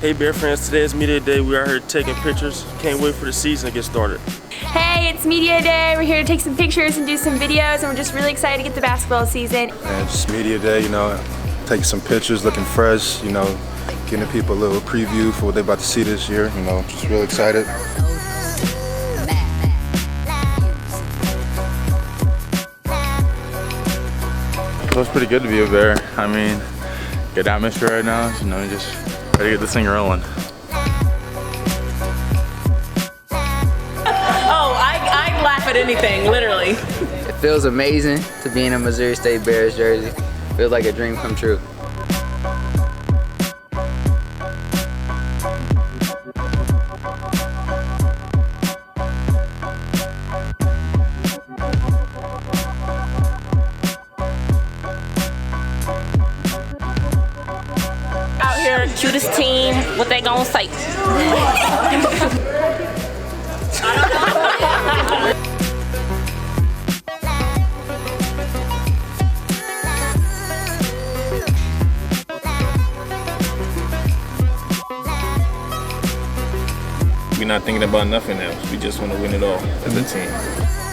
Hey Bear fans, today is Media Day. We are here taking pictures. Can't wait for the season to get started. Hey, it's Media Day. We're here to take some pictures and do some videos, and we're just really excited to get the basketball season. And just Media Day, you know, taking some pictures, looking fresh, you know, giving people a little preview for what they're about to see this year, you know, just real excited. It feels pretty good to be a Bear. I mean, good atmosphere right now, you know, just ready to get this thing rolling. Oh, I laugh at anything, literally. It feels amazing to be in a Missouri State Bears jersey. Feels like a dream come true. Out here, cutest team, what they gonna say? We're not thinking about nothing else. We just want to win it all as a team.